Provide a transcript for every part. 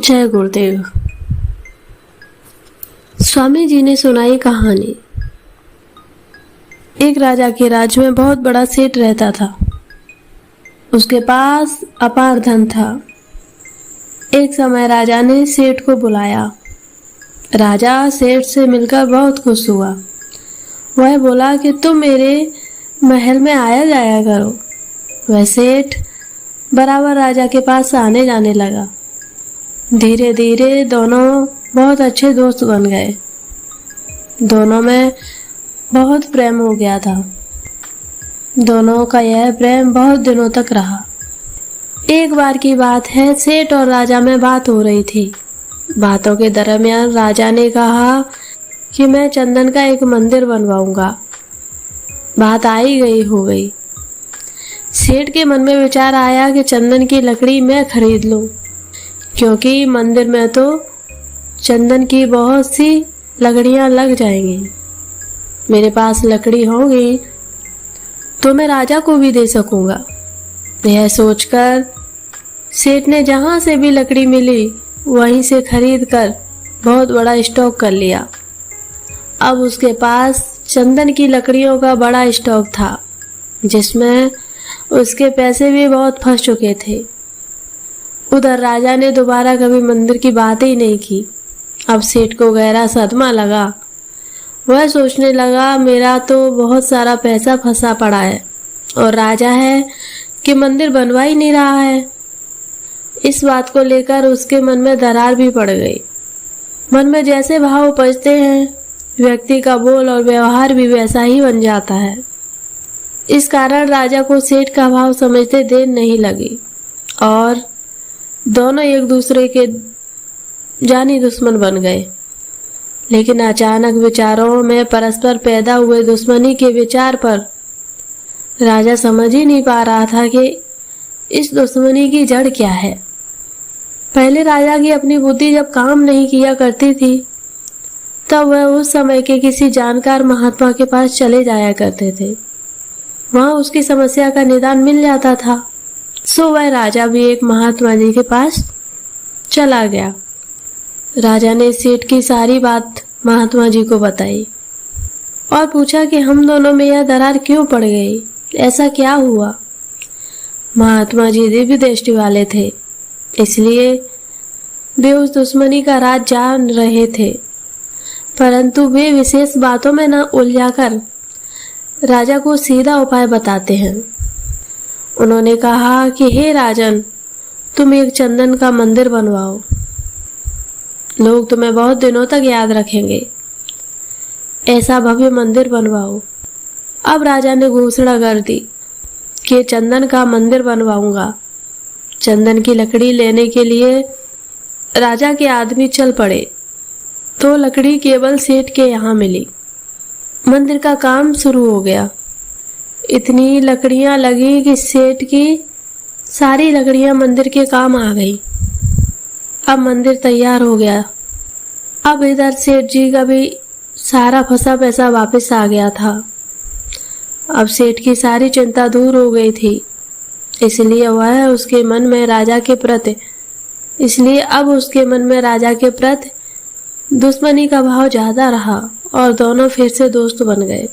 जय गुरुदेव। स्वामी जी ने सुनाई कहानी। एक राजा के राज्य में बहुत बड़ा सेठ रहता था। उसके पास अपार धन था। एक समय राजा ने सेठ को बुलाया। राजा सेठ से मिलकर बहुत खुश हुआ। वह बोला कि तुम मेरे महल में आया जाया करो। वह सेठ बराबर राजा के पास आने जाने लगा। धीरे धीरे दोनों बहुत अच्छे दोस्त बन गए। दोनों में बहुत प्रेम हो गया था। दोनों का यह प्रेम बहुत दिनों तक रहा। एक बार की बात है, सेठ और राजा में बात हो रही थी। बातों के दरमियान राजा ने कहा कि मैं चंदन का एक मंदिर बनवाऊंगा। बात आई गई हो गई। सेठ के मन में विचार आया कि चंदन की लकड़ी मैं खरीद लूं, क्योंकि मंदिर में तो चंदन की बहुत सी लकड़ियां लग जाएंगी। मेरे पास लकड़ी होगी तो मैं राजा को भी दे सकूंगा। यह सोचकर सेठ ने जहां से भी लकड़ी मिली वहीं से खरीद कर बहुत बड़ा स्टॉक कर लिया। अब उसके पास चंदन की लकड़ियों का बड़ा स्टॉक था, जिसमें उसके पैसे भी बहुत फंस चुके थे। उधर राजा ने दोबारा कभी मंदिर की बात ही नहीं की। अब सेठ को गहरा सदमा लगा। वह सोचने लगा, मेरा तो बहुत सारा पैसा फंसा पड़ा है और राजा है कि मंदिर बनवा ही नहीं रहा है। इस बात को लेकर उसके मन में दरार भी पड़ गई। मन में जैसे भाव उपजते हैं, व्यक्ति का बोल और व्यवहार भी वैसा ही बन जाता है। इस कारण राजा को सेठ का भाव समझते देर नहीं लगी और दोनों एक दूसरे के जानी दुश्मन बन गए। लेकिन अचानक विचारों में परस्पर पैदा हुए दुश्मनी के विचार पर राजा समझ ही नहीं पा रहा था कि इस दुश्मनी की जड़ क्या है। पहले राजा की अपनी बुद्धि जब काम नहीं किया करती थी, तब वह उस समय के किसी जानकार महात्मा के पास चले जाया करते थे। वहां उसकी समस्या का निदान मिल जाता था। सो वह राजा भी एक महात्मा जी के पास चला गया। राजा ने सेठ की सारी बात महात्मा जी को बताई और पूछा कि हम दोनों में यह दरार क्यों पड़ गई, ऐसा क्या हुआ। महात्मा जी दिव्य दृष्टि वाले थे, इसलिए वे उस दुश्मनी का राज जान रहे थे, परंतु वे विशेष बातों में न उलझाकर राजा को सीधा उपाय बताते हैं। उन्होंने कहा कि हे राजन, तुम एक चंदन का मंदिर बनवाओ। लोग तुम्हें बहुत दिनों तक याद रखेंगे। ऐसा भव्य मंदिर बनवाओ। अब राजा ने घोषणा कर दी कि चंदन का मंदिर बनवाऊंगा। चंदन की लकड़ी लेने के लिए राजा के आदमी चल पड़े तो लकड़ी केवल सेठ के यहाँ मिली। मंदिर का काम शुरू हो गया। इतनी लकड़ियां लगी कि सेठ की सारी लकड़ियां मंदिर के काम आ गई। अब मंदिर तैयार हो गया। अब इधर सेठ जी का भी सारा फंसा पैसा वापस आ गया था। अब सेठ की सारी चिंता दूर हो गई थी, इसलिए अब उसके मन में राजा के प्रति दुश्मनी का भाव ज्यादा रहा और दोनों फिर से दोस्त बन गए।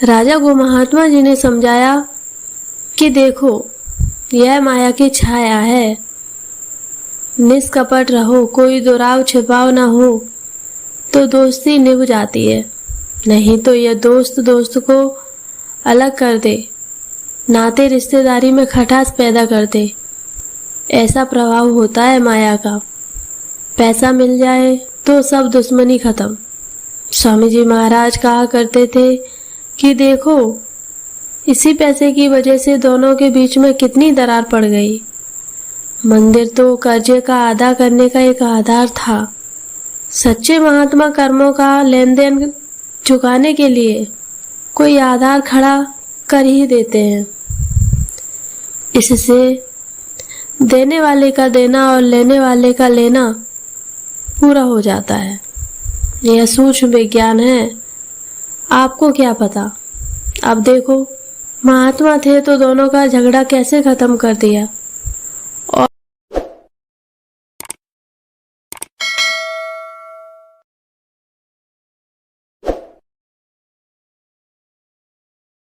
राजा को महात्मा जी ने समझाया कि देखो, यह माया की छाया है। निष्कपट रहो, कोई दुराव छिपाव ना हो तो दोस्ती निभ जाती है, नहीं तो यह दोस्त को अलग कर दे, नाते रिश्तेदारी में खटास पैदा कर दे। ऐसा प्रभाव होता है माया का। पैसा मिल जाए तो सब दुश्मनी खत्म। स्वामी जी महाराज कहा करते थे कि देखो, इसी पैसे की वजह से दोनों के बीच में कितनी दरार पड़ गई। मंदिर तो कर्जे का अदा करने का एक आधार था। सच्चे महात्मा कर्मों का लेन देन चुकाने के लिए कोई आधार खड़ा कर ही देते हैं। इससे देने वाले का देना और लेने वाले का लेना पूरा हो जाता है। यह सूक्ष्म विज्ञान है, आपको क्या पता। अब देखो, महात्मा थे तो दोनों का झगड़ा कैसे खत्म कर दिया।